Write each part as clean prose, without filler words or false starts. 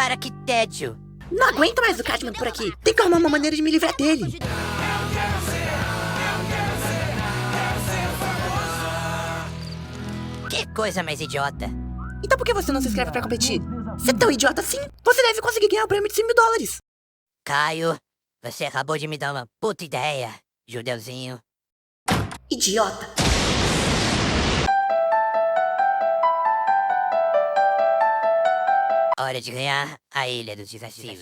Cara, que tédio. Não aguento mais o Cartman por aqui. Tem que arrumar uma maneira de me livrar dele. Que coisa mais idiota. Então por que você não se inscreve pra competir? Você é tão idiota assim? Você deve conseguir ganhar o prêmio de 100 mil dólares. Caio, você acabou de me dar uma puta ideia, judeuzinho. Idiota. Hora de ganhar a Ilha dos Desafios.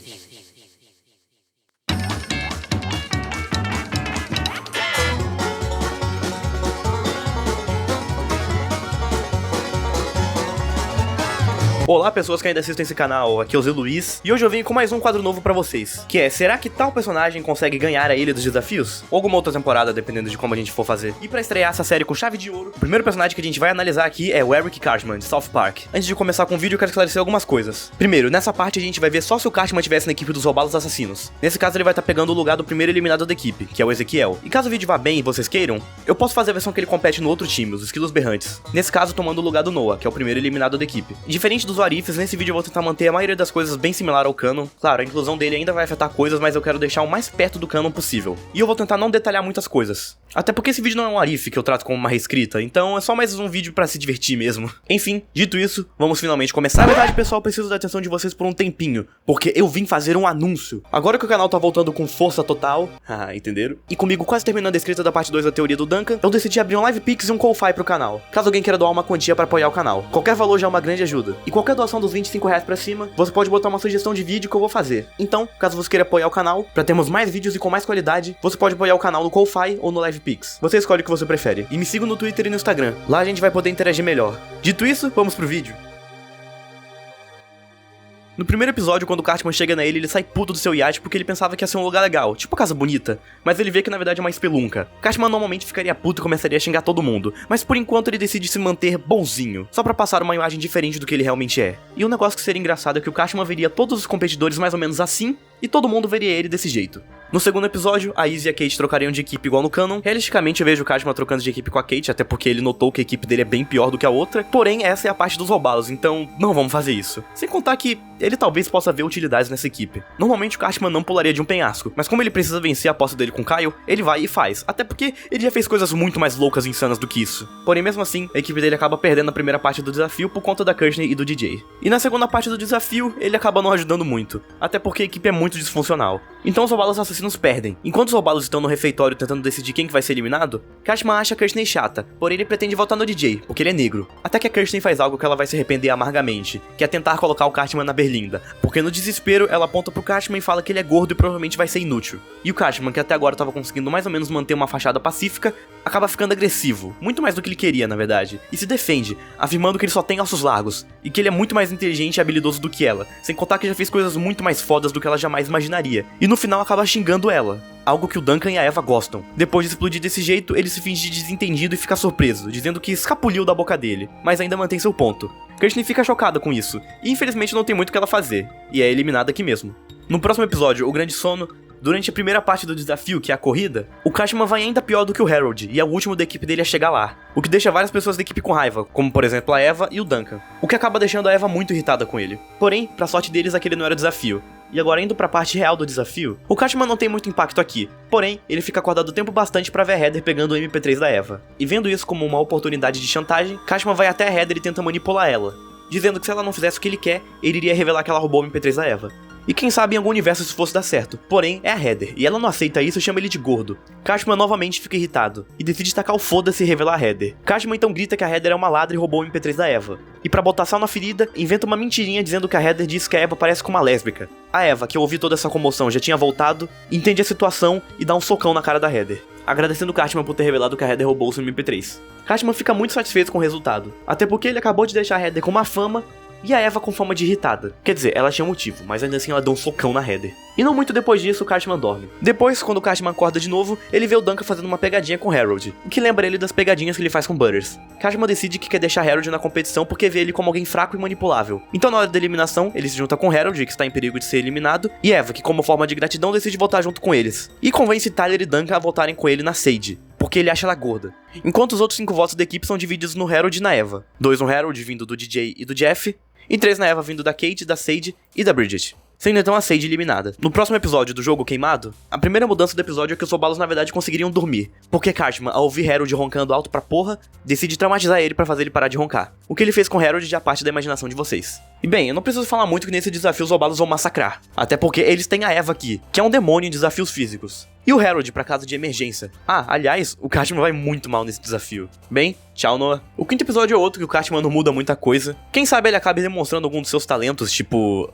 Olá pessoas que ainda assistem esse canal, aqui é o Zé Luiz, e hoje eu venho com mais um quadro novo pra vocês, que é, será que tal personagem consegue ganhar a Ilha dos Desafios? Ou alguma outra temporada, dependendo de como a gente for fazer. E pra estrear essa série com chave de ouro, o primeiro personagem que a gente vai analisar aqui é o Eric Cartman, de South Park. Antes de começar com o vídeo, eu quero esclarecer algumas coisas. Primeiro, nessa parte a gente vai ver só se o Cartman estivesse na equipe dos Robalos Assassinos. Nesse caso ele vai estar pegando o lugar do primeiro eliminado da equipe, que é o Ezequiel. E caso o vídeo vá bem e vocês queiram, eu posso fazer a versão que ele compete no outro time, os Esquilos Berrantes. Nesse caso tomando o lugar do Noah, que é o primeiro eliminado da equipe. E diferente dos Warifs, nesse vídeo eu vou tentar manter a maioria das coisas bem similar ao canon. Claro, a inclusão dele ainda vai afetar coisas, mas eu quero deixar o mais perto do canon possível. E eu vou tentar não detalhar muitas coisas. Até porque esse vídeo não é um Warif que eu trato como uma reescrita, então é só mais um vídeo pra se divertir mesmo. Enfim, dito isso, vamos finalmente começar. Na verdade, pessoal, preciso da atenção de vocês por um tempinho, porque eu vim fazer um anúncio. Agora que o canal tá voltando com força total, entenderam? E comigo quase terminando a escrita da parte 2 da teoria do Duncan, eu decidi abrir um LivePix e um Ko-Fi pro canal, caso alguém queira doar uma quantia pra apoiar o canal. Qualquer valor já é uma grande ajuda. E qualquer doação dos R$25 pra cima, você pode botar uma sugestão de vídeo que eu vou fazer. Então, caso você queira apoiar o canal, pra termos mais vídeos e com mais qualidade, você pode apoiar o canal no Ko-Fi ou no LivePix. Você escolhe o que você prefere. E me siga no Twitter e no Instagram. Lá a gente vai poder interagir melhor. Dito isso, vamos pro vídeo. No primeiro episódio, quando o Cartman chega na ilha, ele sai puto do seu iate porque ele pensava que ia ser um lugar legal, tipo uma casa bonita, mas ele vê que na verdade é uma espelunca. Cartman normalmente ficaria puto e começaria a xingar todo mundo, mas por enquanto ele decide se manter bonzinho, só pra passar uma imagem diferente do que ele realmente é. E um negócio que seria engraçado é que o Cartman veria todos os competidores mais ou menos assim, e todo mundo veria ele desse jeito. No segundo episódio, a Izzy e a Kate trocariam de equipe igual no canon. Realisticamente eu vejo o Cartman trocando de equipe com a Kate, até porque ele notou que a equipe dele é bem pior do que a outra, porém essa é a parte dos Robalos, então não vamos fazer isso. Sem contar que ele talvez possa ver utilidades nessa equipe. Normalmente o Cartman não pularia de um penhasco, mas como ele precisa vencer a aposta dele com Kyle, ele vai e faz, até porque ele já fez coisas muito mais loucas e insanas do que isso. Porém mesmo assim, a equipe dele acaba perdendo a primeira parte do desafio por conta da Kirsney e do DJ. E na segunda parte do desafio, ele acaba não ajudando muito, até porque a equipe é muito disfuncional. Então os Robalos Assassinos perdem. Enquanto os Robalos estão no refeitório tentando decidir quem que vai ser eliminado, Cartman acha a Kirsney chata, porém ele pretende votar no DJ, porque ele é negro. Até que a Kirsney faz algo que ela vai se arrepender amargamente, que é tentar colocar o Cartman na berlinda, porque no desespero ela aponta pro Cartman e fala que ele é gordo e provavelmente vai ser inútil. E o Cartman, que até agora estava conseguindo mais ou menos manter uma fachada pacífica, acaba ficando agressivo, muito mais do que ele queria na verdade, e se defende, afirmando que ele só tem ossos largos, e que ele é muito mais inteligente e habilidoso do que ela, sem contar que já fez coisas muito mais fodas do que ela jamais imaginaria, e no final acaba xingando ela, algo que o Duncan e a Eva gostam. Depois de explodir desse jeito, ele se finge desentendido e fica surpreso, dizendo que escapuliu da boca dele, mas ainda mantém seu ponto. Kirsney fica chocada com isso, e infelizmente não tem muito o que ela fazer, e é eliminada aqui mesmo. No próximo episódio, O Grande Sono, durante a primeira parte do desafio, que é a corrida, o Cartman vai ainda pior do que o Harold, e é o último da equipe dele a chegar lá, o que deixa várias pessoas da equipe com raiva, como por exemplo a Eva e o Duncan, o que acaba deixando a Eva muito irritada com ele. Porém, pra sorte deles, aquele não era o desafio. E agora indo pra parte real do desafio, o Cartman não tem muito impacto aqui, porém, ele fica acordado o tempo bastante pra ver a Heather pegando o MP3 da Eva. E vendo isso como uma oportunidade de chantagem, Cartman vai até a Heather e tenta manipular ela, dizendo que se ela não fizesse o que ele quer, ele iria revelar que ela roubou o MP3 da Eva. E quem sabe em algum universo isso fosse dar certo. Porém, é a Heather, e ela não aceita isso e chama ele de gordo. Cartman novamente fica irritado, e decide tacar o foda-se e revelar a Heather. Cartman então grita que a Heather é uma ladra e roubou o MP3 da Eva. E pra botar sal na ferida, inventa uma mentirinha dizendo que a Heather diz que a Eva parece com uma lésbica. A Eva, que ouviu toda essa comoção, já tinha voltado, entende a situação e dá um socão na cara da Heather, agradecendo Cartman por ter revelado que a Heather roubou o seu MP3. Cartman fica muito satisfeito com o resultado, até porque ele acabou de deixar a Heather com uma fama e a Eva com fama de irritada. Quer dizer, ela tinha motivo, mas ainda assim ela deu um socão na Heather. E não muito depois disso, o Cartman dorme. Depois, quando o Cartman acorda de novo, ele vê o Duncan fazendo uma pegadinha com Harold, o que lembra ele das pegadinhas que ele faz com Butters. Cartman decide que quer deixar Harold na competição porque vê ele como alguém fraco e manipulável. Então na hora da eliminação, ele se junta com Harold, que está em perigo de ser eliminado, e Eva, que como forma de gratidão decide voltar junto com eles. E convence Tyler e Duncan a voltarem com ele na Sage, porque ele acha ela gorda. Enquanto os outros 5 votos da equipe são divididos no Harold e na Eva. 2 no Harold, vindo do DJ e do Jeff, e 3 na Eva, vindo da Kate, da Sage e da Bridget. Sendo então a Sage eliminada. No próximo episódio do jogo queimado, a primeira mudança do episódio é que os Zobalos na verdade conseguiriam dormir, porque Cartman, ao ouvir Harold roncando alto pra porra, decide traumatizar ele pra fazer ele parar de roncar. O que ele fez com Harold já é parte da imaginação de vocês. E bem, eu não preciso falar muito que nesse desafio os Zobalos vão massacrar, até porque eles têm a Eva aqui, que é um demônio em desafios físicos. E o Harold pra caso de emergência. Ah, aliás, o Cartman vai muito mal nesse desafio. Bem, tchau, Noah. O quinto episódio é outro que o Cartman não muda muita coisa. Quem sabe ele acabe demonstrando algum dos seus talentos, tipo...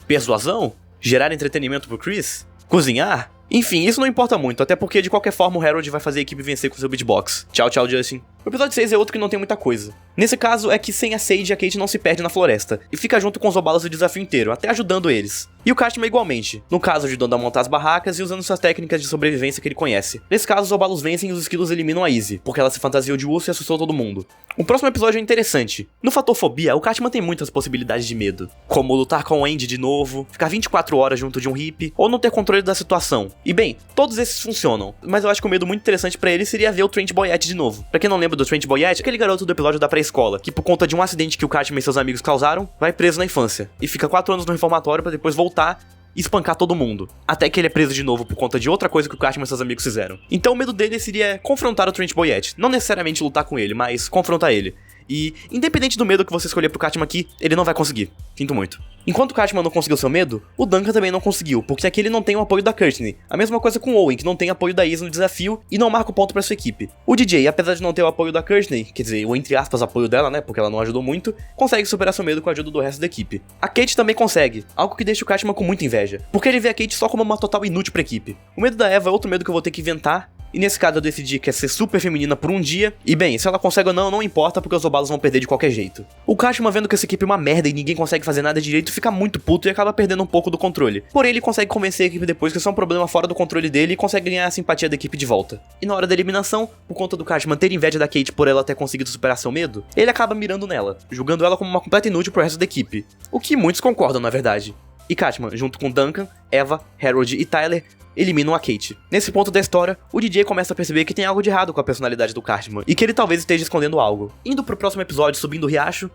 persuasão? Gerar entretenimento pro Chris? Cozinhar? Enfim, isso não importa muito, até porque de qualquer forma o Harold vai fazer a equipe vencer com seu beatbox. Tchau, tchau, Justin. O episódio 6 é outro que não tem muita coisa. Nesse caso é que sem a Sage, a Kate não se perde na floresta, e fica junto com os Zobalos o desafio inteiro, até ajudando eles. E o Cartman igualmente, no caso ajudando a montar as barracas e usando suas técnicas de sobrevivência que ele conhece. Nesse caso os Zobalos vencem e os esquilos eliminam a Izzy, porque ela se fantasiou de urso e assustou todo mundo. O próximo episódio é interessante. No fator fobia, o Cartman tem muitas possibilidades de medo, como lutar com o Andy de novo, ficar 24 horas junto de um hippie, ou não ter controle da situação. E bem, todos esses funcionam, mas eu acho que um medo muito interessante pra ele seria ver o Trent Boyette de novo. Pra quem não lembra do Trent Boyette, aquele garoto do episódio da pré-escola, que por conta de um acidente que o Cartman e seus amigos causaram, vai preso na infância, e fica 4 anos no reformatório pra depois voltar e espancar todo mundo, até que ele é preso de novo por conta de outra coisa que o Cartman e seus amigos fizeram. Então o medo dele seria confrontar o Trent Boyette, não necessariamente lutar com ele, mas confrontar ele. E, independente do medo que você escolher pro Cartman aqui, ele não vai conseguir. Sinto muito. Enquanto o Cartman não conseguiu seu medo, o Duncan também não conseguiu, porque aqui ele não tem o apoio da Courtney. A mesma coisa com o Owen, que não tem apoio da Izzy no desafio e não marca o ponto pra sua equipe. O DJ, apesar de não ter o apoio da Courtney, quer dizer, o entre aspas apoio dela, né, porque ela não ajudou muito, consegue superar seu medo com a ajuda do resto da equipe. A Kate também consegue, algo que deixa o Cartman com muita inveja, porque ele vê a Kate só como uma total inútil pra equipe. O medo da Eva é outro medo que eu vou ter que inventar, e nesse caso eu decidi que é ser super feminina por um dia, e bem, se ela consegue ou não, não importa, porque os Zobalos vão perder de qualquer jeito. O Cartman, vendo que essa equipe é uma merda e ninguém consegue fazer nada direito, fica muito puto e acaba perdendo um pouco do controle. Porém, ele consegue convencer a equipe depois que isso é um problema fora do controle dele e consegue ganhar a simpatia da equipe de volta. E na hora da eliminação, por conta do Cartman ter inveja da Kate por ela ter conseguido superar seu medo, ele acaba mirando nela, julgando ela como uma completa inútil pro resto da equipe. O que muitos concordam, na verdade. E Cartman, junto com Duncan, Eva, Harold e Tyler, eliminam a Kate. Nesse ponto da história, o DJ começa a perceber que tem algo de errado com a personalidade do Cartman, e que ele talvez esteja escondendo algo. Indo pro próximo episódio, subindo o riacho,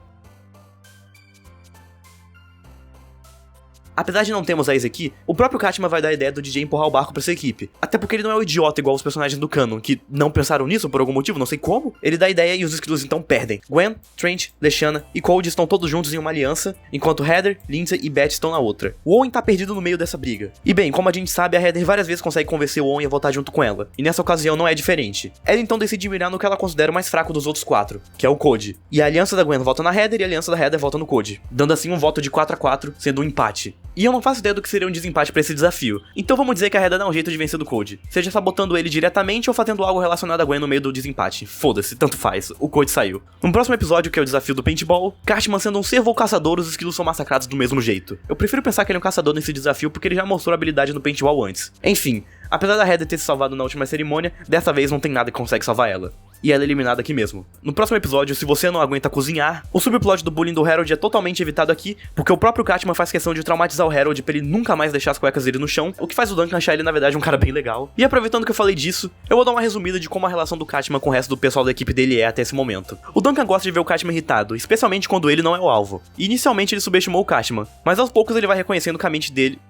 apesar de não termos a Izzy aqui, o próprio Cartman vai dar a ideia do DJ empurrar o barco pra sua equipe. Até porque ele não é um idiota igual os personagens do canon, que não pensaram nisso por algum motivo, não sei como. Ele dá a ideia e os esquilos então perdem. Gwen, Trent, Leshana e Cold estão todos juntos em uma aliança, enquanto Heather, Lindsay e Beth estão na outra. O Owen tá perdido no meio dessa briga. E bem, como a gente sabe, a Heather várias vezes consegue convencer o Owen a voltar junto com ela. E nessa ocasião não é diferente. Ela então decide mirar no que ela considera o mais fraco dos outros 4, que é o Code. E a aliança da Gwen volta na Heather e a aliança da Heather volta no Code, dando assim um voto de 4-4, sendo um empate. E eu não faço ideia do que seria um desempate pra esse desafio. Então vamos dizer que a Heather dá um jeito de vencer do Code. Seja sabotando ele diretamente ou fazendo algo relacionado a Gwen no meio do desempate. Foda-se, tanto faz. O Code saiu. No próximo episódio, que é o desafio do paintball, Cartman sendo um cervo ou caçador, os esquilos são massacrados do mesmo jeito. Eu prefiro pensar que ele é um caçador nesse desafio porque ele já mostrou a habilidade no paintball antes. Enfim, apesar da Heather ter se salvado na última cerimônia, dessa vez não tem nada que consegue salvar ela. E ela é eliminada aqui mesmo. No próximo episódio, se você não aguenta cozinhar, o subplot do bullying do Harold é totalmente evitado aqui, porque o próprio Cartman faz questão de traumatizar o Harold pra ele nunca mais deixar as cuecas dele no chão, o que faz o Duncan achar ele na verdade um cara bem legal. E aproveitando que eu falei disso, eu vou dar uma resumida de como a relação do Cartman com o resto do pessoal da equipe dele é até esse momento. O Duncan gosta de ver o Cartman irritado, especialmente quando ele não é o alvo. E inicialmente ele subestimou o Cartman, mas aos poucos ele vai reconhecendo que a mente dele...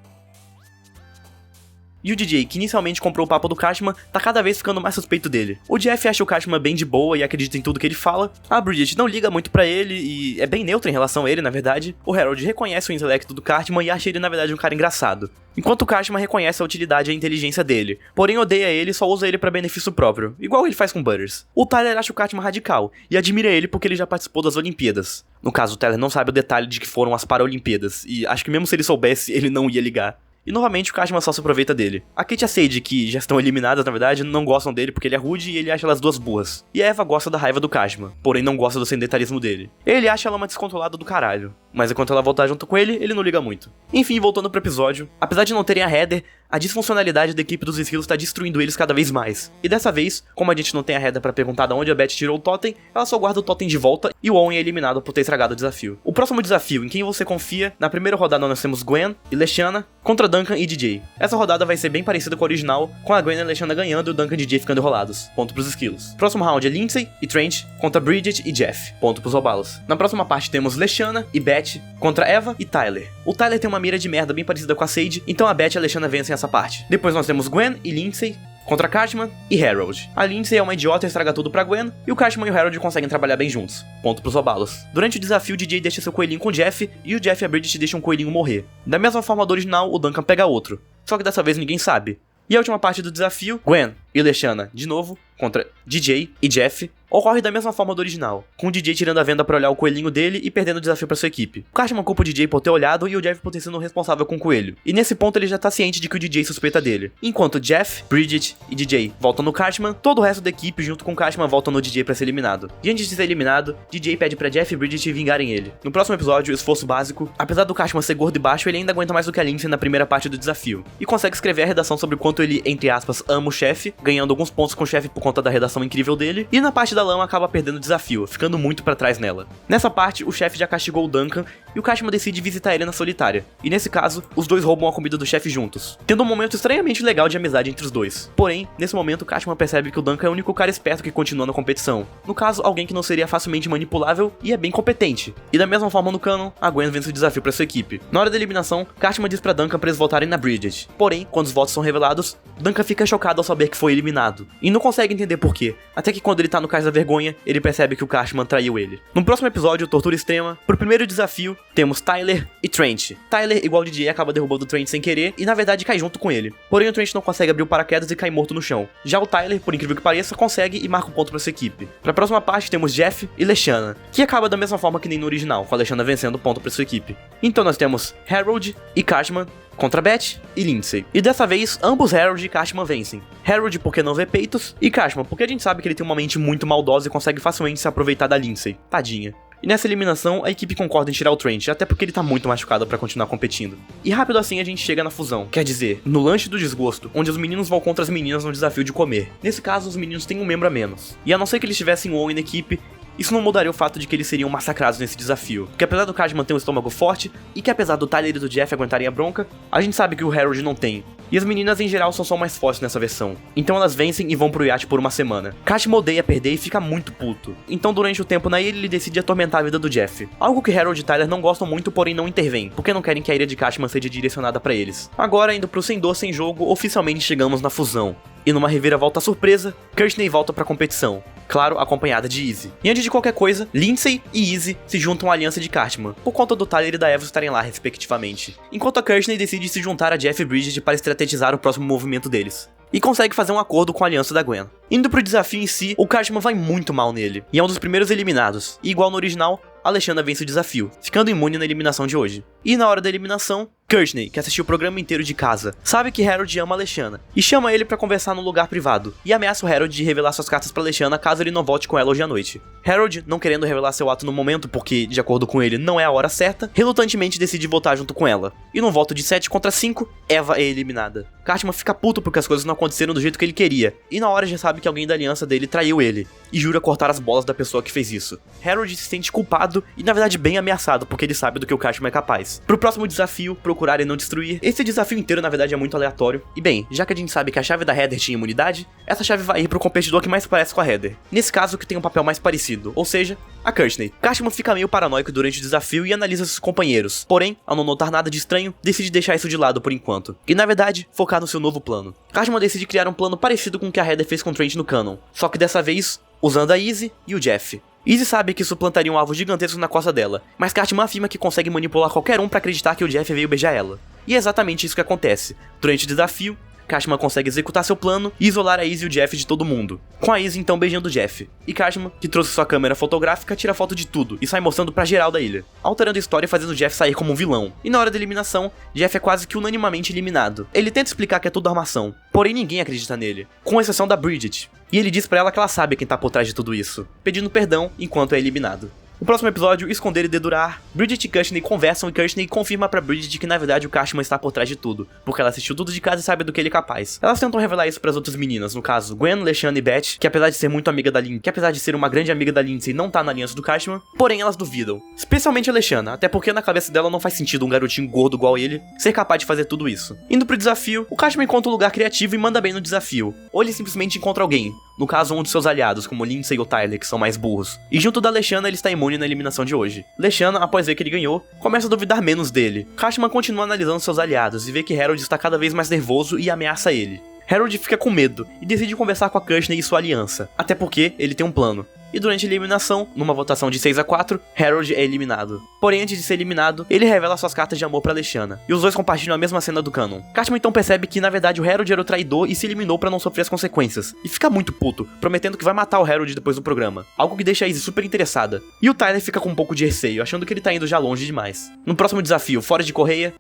E o DJ, que inicialmente comprou o papo do Cartman, tá cada vez ficando mais suspeito dele. O Jeff acha o Cartman bem de boa e acredita em tudo que ele fala. A Bridget não liga muito pra ele e é bem neutra em relação a ele, na verdade. O Harold reconhece o intelecto do Cartman e acha ele, na verdade, um cara engraçado. Enquanto o Cartman reconhece a utilidade e a inteligência dele, porém odeia ele e só usa ele pra benefício próprio, igual ele faz com Butters. O Tyler acha o Cartman radical e admira ele porque ele já participou das Olimpíadas. No caso, o Tyler não sabe o detalhe de que foram as Paralimpíadas, e acho que mesmo se ele soubesse, ele não ia ligar. E novamente o Cartman só se aproveita dele. A Kate e a Sage, que já estão eliminadas na verdade, não gostam dele porque ele é rude e ele acha elas duas burras. E a Eva gosta da raiva do Cartman, porém não gosta do sedentarismo dele. Ele acha ela uma descontrolada do caralho. mas enquanto ela voltar junto com ele não liga muito. Enfim, voltando pro episódio, apesar de não terem a Heather, a disfuncionalidade da equipe dos esquilos tá destruindo eles cada vez mais. E dessa vez, como a gente não tem a Heather pra perguntar de onde a Beth tirou o totem, ela só guarda o totem de volta e o Owen é eliminado por ter estragado o desafio. O próximo desafio, em quem você confia, na primeira rodada nós temos Gwen e Leshana contra Duncan e DJ. Essa rodada vai ser bem parecida com a original, com a Gwen e a Leshana ganhando e o Duncan e DJ ficando enrolados. Ponto pros esquilos. Próximo round é Lindsay e Trent contra Bridget e Jeff. Ponto pros roubalos. Na próxima parte temos Leshana e Beth contra Eva e Tyler. O Tyler tem uma mira de merda bem parecida com a Sage, então a Beth e a Leshana vencem essa parte. Depois nós temos Gwen e Lindsay contra Cartman e Harold. A Lindsay é uma idiota e estraga tudo pra Gwen, e o Cartman e o Harold conseguem trabalhar bem juntos. Ponto pros robalos. Durante o desafio, o DJ deixa seu coelhinho com o Jeff, e o Jeff e a Bridget deixam o coelhinho morrer. Da mesma forma do original, o Duncan pega outro. Só que dessa vez ninguém sabe. E a última parte do desafio, Gwen e Leshana, de novo, contra DJ e Jeff, ocorre da mesma forma do original, com o DJ tirando a venda pra olhar o coelhinho dele e perdendo o desafio pra sua equipe. O Cartman culpa o DJ por ter olhado e o Jeff por ter sido responsável com o coelho. E nesse ponto ele já tá ciente de que o DJ suspeita dele. Enquanto Jeff, Bridget e DJ voltam no Cartman, todo o resto da equipe junto com o Cartman voltam no DJ pra ser eliminado. E antes de ser eliminado, DJ pede pra Jeff e Bridget vingarem ele. No próximo episódio, Esforço Básico, apesar do Cartman ser gordo e baixo, ele ainda aguenta mais do que a Lindsay na primeira parte do desafio. E consegue escrever a redação sobre o quanto ele, entre aspas, ama o chefe, ganhando alguns pontos com o chefe por conta da redação incrível dele. E na parte da lama acaba perdendo desafio, ficando muito pra trás nela. Nessa parte, o chefe já castigou o Duncan e o Cartman decide visitar ele na solitária. E nesse caso, os dois roubam a comida do chefe juntos, tendo um momento estranhamente legal de amizade entre os dois. Porém, nesse momento, o Cartman percebe que o Duncan é o único cara esperto que continua na competição. No caso, alguém que não seria facilmente manipulável e é bem competente. E da mesma forma no canon, a Gwen vence o desafio pra sua equipe. Na hora da eliminação, Cartman diz pra Duncan pra eles voltarem na Bridget. Porém, quando os votos são revelados, Duncan fica chocado ao saber que foi eliminado. E não consegue entender por quê. Até que quando ele tá no cais da vergonha, ele percebe que o Cartman traiu ele. No próximo episódio, Tortura Extrema, pro primeiro desafio, temos Tyler e Trent. Tyler, igual o DJ, acaba derrubando o Trent sem querer e na verdade cai junto com ele. Porém, o Trent não consegue abrir o paraquedas e cai morto no chão. Já o Tyler, por incrível que pareça, consegue e marca um ponto pra sua equipe. Pra próxima parte, temos Jeff e Leshana, que acaba da mesma forma que nem no original, com a Leshana vencendo o ponto pra sua equipe. Então nós temos Harold e Cartman contra Beth e Lindsay. E dessa vez, ambos Harold e Cartman vencem. Harold porque não vê peitos, e Cartman porque a gente sabe que ele tem uma mente muito maldosa e consegue facilmente se aproveitar da Lindsay. Tadinha. E nessa eliminação, a equipe concorda em tirar o Trent, até porque ele tá muito machucado pra continuar competindo. E rápido assim a gente chega na fusão, quer dizer, no lanche do desgosto, onde os meninos vão contra as meninas no desafio de comer. Nesse caso, os meninos têm um membro a menos. E a não ser que eles tivessem o Owen na equipe, isso não mudaria o fato de que eles seriam massacrados nesse desafio. Porque apesar do Cartman ter um estômago forte, e que apesar do Tyler e do Jeff aguentarem a bronca, a gente sabe que o Harold não tem. E as meninas em geral são só mais fortes nessa versão. Então elas vencem e vão pro iate por uma semana. Cartman odeia perder e fica muito puto. Então durante o tempo na ilha ele decide atormentar a vida do Jeff. Algo que Harold e Tyler não gostam muito, porém não intervêm, porque não querem que a ilha de Cartman seja direcionada pra eles. Agora, indo pro sem dor, sem jogo, oficialmente chegamos na fusão. E numa reviravolta surpresa, Courtney volta pra competição. Claro, acompanhada de Izzy. E antes de qualquer coisa, Lindsay e Izzy se juntam à aliança de Cartman, por conta do Tyler e da Eva estarem lá, respectivamente. Enquanto a Courtney decide se juntar a Jeff e Bridget para estrategizar o próximo movimento deles. E consegue fazer um acordo com a aliança da Gwen. Indo pro desafio em si, o Cartman vai muito mal nele, e é um dos primeiros eliminados. E igual no original, a Leshana vence o desafio, ficando imune na eliminação de hoje. E na hora da eliminação, Courtney, que assistiu o programa inteiro de casa, sabe que Harold ama a Leshana, e chama ele pra conversar num lugar privado, e ameaça o Harold de revelar suas cartas pra Leshana caso ele não volte com ela hoje à noite. Harold, não querendo revelar seu ato no momento porque, de acordo com ele, não é a hora certa, relutantemente decide votar junto com ela. E num voto de 7 contra 5, Eva é eliminada. Cartman fica puto porque as coisas não aconteceram do jeito que ele queria, e na hora já sabe que alguém da aliança dele traiu ele, e jura cortar as bolas da pessoa que fez isso. Harold se sente culpado e na verdade bem ameaçado porque ele sabe do que o Cartman é capaz. Pro próximo desafio, procurar e não destruir, esse desafio inteiro na verdade é muito aleatório. E bem, já que a gente sabe que a chave da Heather tinha imunidade, essa chave vai ir pro competidor que mais parece com a Heather. Nesse caso que tem um papel mais parecido, ou seja, a Courtney. Cartman fica meio paranoico durante o desafio e analisa seus companheiros, porém, ao não notar nada de estranho, decide deixar isso de lado por enquanto. E na verdade, focar no seu novo plano. Cartman decide criar um plano parecido com o que a Heather fez com o Trent no canon, só que dessa vez, usando a Izzy e o Jeff. Izzy sabe que isso plantaria um alvo gigantesco na costa dela, mas Cartman afirma que consegue manipular qualquer um pra acreditar que o Jeff veio beijar ela. E é exatamente isso que acontece. Durante o desafio, Cartman consegue executar seu plano e isolar a Izzy e o Jeff de todo mundo, com a Izzy então beijando o Jeff. E Cartman, que trouxe sua câmera fotográfica, tira foto de tudo e sai mostrando pra geral da ilha, alterando a história e fazendo o Jeff sair como um vilão. E na hora da eliminação, Jeff é quase que unanimamente eliminado. Ele tenta explicar que é tudo armação, porém ninguém acredita nele, com exceção da Bridget. E ele diz pra ela que ela sabe quem tá por trás de tudo isso, pedindo perdão enquanto é eliminado. O próximo episódio, Esconder e Dedurar. Bridget e Cushionny conversam e Cushionny confirma pra Bridget que na verdade o Cartman está por trás de tudo, porque ela assistiu tudo de casa e sabe do que ele é capaz. Elas tentam revelar isso pras outras meninas, no caso, Gwen, LeShana e Beth, que apesar de ser muito amiga da Lindsay, que apesar de ser uma grande amiga da Lindsay, não tá na aliança do Cartman, porém elas duvidam. Especialmente a LeShana, até porque na cabeça dela não faz sentido um garotinho gordo igual ele ser capaz de fazer tudo isso. Indo pro desafio, o Cartman encontra um lugar criativo e manda bem no desafio, ou ele simplesmente encontra alguém, no caso um dos seus aliados, como Lindsay ou Tyler, que são mais burros. E junto da LeShana ele está imune na eliminação de hoje. LeShana, após ver que ele ganhou, começa a duvidar menos dele. Cartman continua analisando seus aliados e vê que Harold está cada vez mais nervoso e ameaça ele. Harold fica com medo e decide conversar com a Cushionny e sua aliança, até porque ele tem um plano. E durante a eliminação, numa votação de 6-4, Harold é eliminado. Porém, antes de ser eliminado, ele revela suas cartas de amor pra LeShana, e os dois compartilham a mesma cena do canon. Cartman então percebe que, na verdade, o Harold era o traidor e se eliminou pra não sofrer as consequências, e fica muito puto, prometendo que vai matar o Harold depois do programa, algo que deixa a Izzy super interessada. E o Tyler fica com um pouco de receio, achando que ele tá indo já longe demais. No próximo desafio, fora de Correia,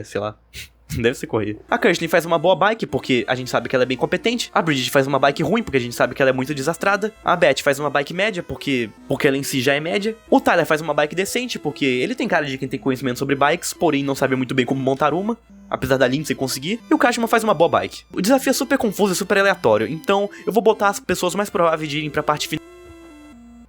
sei lá... Deve ser correr. A Cushionny faz uma boa bike, porque a gente sabe que ela é bem competente. A Bridget faz uma bike ruim, porque a gente sabe que ela é muito desastrada. A Beth faz uma bike média, porque ela em si já é média. O Tyler faz uma bike decente, porque ele tem cara de quem tem conhecimento sobre bikes, porém não sabe muito bem como montar uma, apesar da Lindsay conseguir. E o Cartman faz uma boa bike. O desafio é super confuso e super aleatório, então eu vou botar as pessoas mais prováveis de irem pra parte final.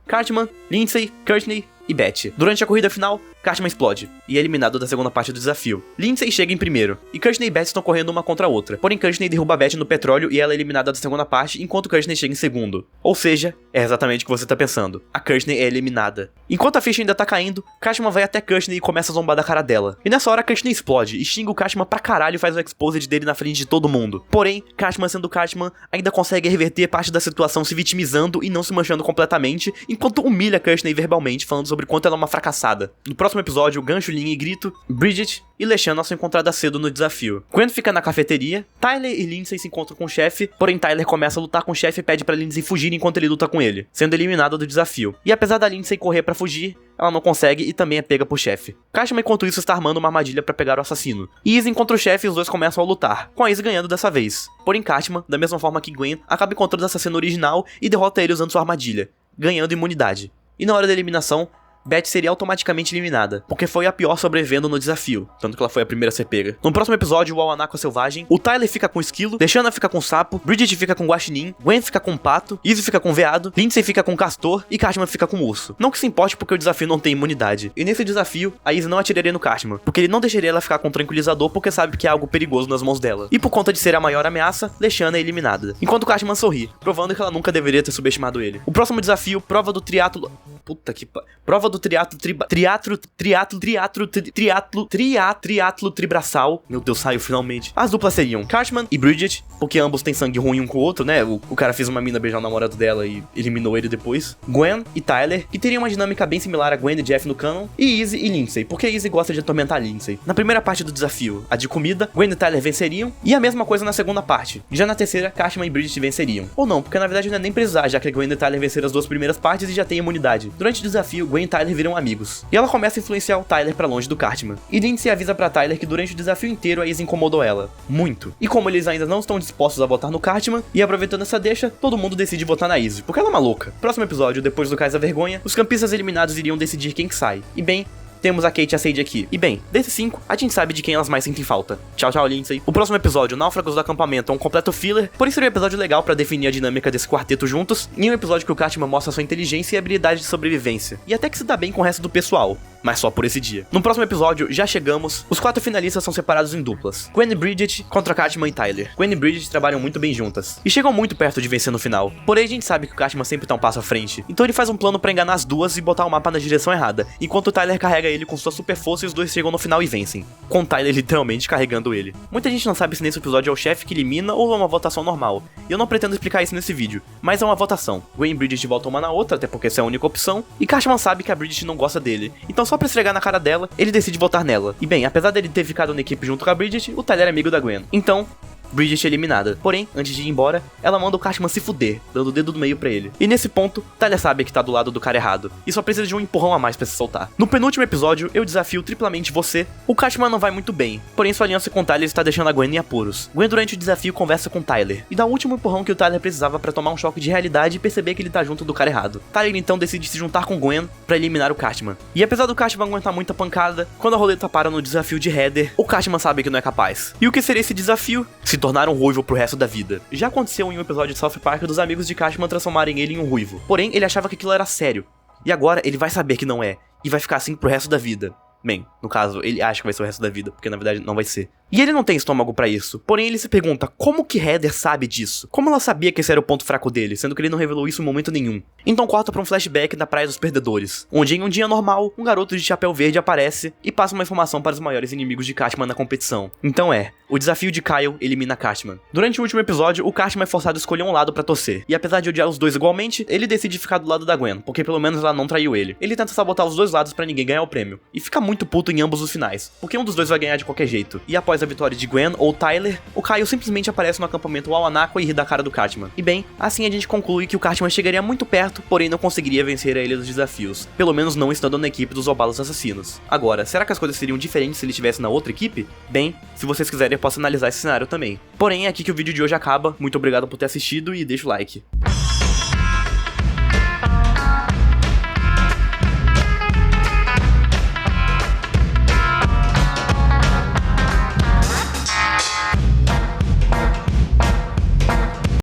Cartman, Lindsay, Cushionny e Beth. Durante a corrida final, Cartman explode e é eliminado da segunda parte do desafio. Lindsay chega em primeiro, e Cushionny e Beth estão correndo uma contra a outra. Porém, Cushionny derruba a Beth no petróleo e ela é eliminada da segunda parte, enquanto Cushionny chega em segundo. Ou seja, é exatamente o que você tá pensando. A Cushionny é eliminada. Enquanto a ficha ainda tá caindo, Cartman vai até Cushionny e começa a zombar da cara dela. E nessa hora, Cushionny explode e xinga o Cartman pra caralho e faz o exposed dele na frente de todo mundo. Porém, Cartman sendo Cartman, ainda consegue reverter parte da situação se vitimizando e não se manchando completamente, enquanto humilha Cushionny verbalmente, falando sobre quanto ela é uma fracassada. No próximo episódio, Gancho, Linha e Grito, Bridget e LeShana são encontradas cedo no desafio. Gwen fica na cafeteria, Tyler e Lindsay se encontram com o chefe, porém Tyler começa a lutar com o chefe e pede pra Lindsay fugir enquanto ele luta com ele, sendo eliminada do desafio. E apesar da Lindsay correr pra fugir, ela não consegue e também é pega por chefe. Cartman, enquanto isso, está armando uma armadilha pra pegar o assassino. E Izzy encontra o chefe e os dois começam a lutar, com a Izzy ganhando dessa vez. Porém Cartman, da mesma forma que Gwen, acaba encontrando o assassino original e derrota ele usando sua armadilha, ganhando imunidade. E na hora da eliminação, Beth seria automaticamente eliminada, porque foi a pior sobrevivendo no desafio, tanto que ela foi a primeira a ser pega. No próximo episódio, o Alanaco é selvagem, o Tyler fica com o esquilo, LeShana fica com o sapo, Bridget fica com o guaxinim, Gwen fica com o pato, Izzy fica com o veado, Lindsay fica com o castor e Cartman fica com o urso. Não que se importe porque o desafio não tem imunidade. E nesse desafio, a Izzy não atiraria no Cartman, porque ele não deixaria ela ficar com um tranquilizador porque sabe que é algo perigoso nas mãos dela. E por conta de ser a maior ameaça, LeShana é eliminada. Enquanto Cartman sorri, provando que ela nunca deveria ter subestimado ele. O próximo desafio, prova do triatlo... Puta que prova do triatlo tribraçal. Meu Deus, saiu finalmente. As duplas seriam Cartman e Bridget, porque ambos têm sangue ruim um com o outro, né? O cara fez uma mina beijar o namorado dela e eliminou ele depois. Gwen e Tyler, que teriam uma dinâmica bem similar a Gwen e Jeff no canon. E Izzy e Lindsay, porque a Izzy gosta de atormentar a Lindsay. Na primeira parte do desafio, a de comida, Gwen e Tyler venceriam. E a mesma coisa na segunda parte. Já na terceira, Cartman e Bridget venceriam. Ou não, porque na verdade não é nem precisar, já que a Gwen e Tyler venceram as duas primeiras partes e já tem imunidade. Durante o desafio, Gwen e Tyler viram amigos. E ela começa a influenciar o Tyler pra longe do Cartman. E Lindsay avisa pra Tyler que durante o desafio inteiro a Izzy incomodou ela. Muito. E como eles ainda não estão dispostos a votar no Cartman, e aproveitando essa deixa, todo mundo decide votar na Izzy, porque ela é uma louca. Próximo episódio, depois do Cais da Vergonha, os campistas eliminados iriam decidir quem que sai. E bem, temos a Kate e a Sage aqui. E bem, desses 5, a gente sabe de quem elas mais sentem falta. Tchau, tchau, Lindsay. O próximo episódio, Náufragos do Acampamento, é um completo filler, porém seria um episódio legal pra definir a dinâmica desse quarteto juntos, e um episódio que o Cartman mostra sua inteligência e habilidade de sobrevivência. E até que se dá bem com o resto do pessoal, mas só por esse dia. No próximo episódio, já chegamos, os 4 finalistas são separados em duplas. Gwen e Bridget contra Cartman e Tyler. Gwen e Bridget trabalham muito bem juntas, e chegam muito perto de vencer no final. Porém, a gente sabe que o Cartman sempre tá um passo à frente, então ele faz um plano pra enganar as duas e botar o mapa na direção errada, enquanto o Tyler carrega ele com sua super força e os dois chegam no final e vencem, com o Tyler literalmente carregando ele. Muita gente não sabe se nesse episódio é o chefe que elimina ou é uma votação normal, e eu não pretendo explicar isso nesse vídeo, mas é uma votação. Gwen e Bridget voltam uma na outra, até porque essa é a única opção, e Cartman sabe que a Bridget não gosta dele, então só pra esfregar na cara dela, ele decide votar nela. E bem, apesar dele ter ficado na equipe junto com a Bridget, o Tyler é amigo da Gwen. Então, Bridget é eliminada. Porém, antes de ir embora, ela manda o Cartman se fuder, dando o dedo do meio pra ele. E nesse ponto, Tyler sabe que tá do lado do cara errado, e só precisa de um empurrão a mais pra se soltar. No penúltimo episódio, eu desafio triplamente você. O Cartman não vai muito bem, porém sua aliança com Tyler está deixando a Gwen em apuros. Gwen durante o desafio conversa com Tyler, e dá o último empurrão que o Tyler precisava pra tomar um choque de realidade e perceber que ele tá junto do cara errado. Tyler então decide se juntar com Gwen pra eliminar o Cartman. E apesar do Cartman aguentar muita pancada, quando a roleta para no desafio de Heather, o Cartman sabe que não é capaz. E o que seria esse desafio? Se tornar um ruivo pro resto da vida. Já aconteceu em um episódio de South Park dos amigos de Cartman transformarem ele em um ruivo. Porém, ele achava que aquilo era sério. E agora ele vai saber que não é, e vai ficar assim pro resto da vida. Bem, no caso, ele acha que vai ser o resto da vida, porque na verdade não vai ser. E ele não tem estômago pra isso, porém ele se pergunta como que Heather sabe disso? Como ela sabia que esse era o ponto fraco dele, sendo que ele não revelou isso em momento nenhum? Então corta pra um flashback da Praia dos Perdedores, onde em um dia normal, um garoto de chapéu verde aparece e passa uma informação para os maiores inimigos de Cartman na competição. Então o desafio de Kyle elimina Cartman. Durante o último episódio, o Cartman é forçado a escolher um lado pra torcer, e apesar de odiar os dois igualmente, ele decide ficar do lado da Gwen, porque pelo menos ela não traiu ele. Ele tenta sabotar os dois lados pra ninguém ganhar o prêmio, e fica muito puto em ambos os finais, porque um dos dois vai ganhar de qualquer jeito. E após a vitória de Gwen ou Tyler, o Kyle simplesmente aparece no acampamento Wawanakwa e ri da cara do Cartman. E bem, assim a gente conclui que o Cartman chegaria muito perto, porém não conseguiria vencer a Ilha dos Desafios, pelo menos não estando na equipe dos Obalos Assassinos. Agora, será que as coisas seriam diferentes se ele estivesse na outra equipe? Bem, se vocês quiserem eu posso analisar esse cenário também. Porém, é aqui que o vídeo de hoje acaba, muito obrigado por ter assistido e deixa o like.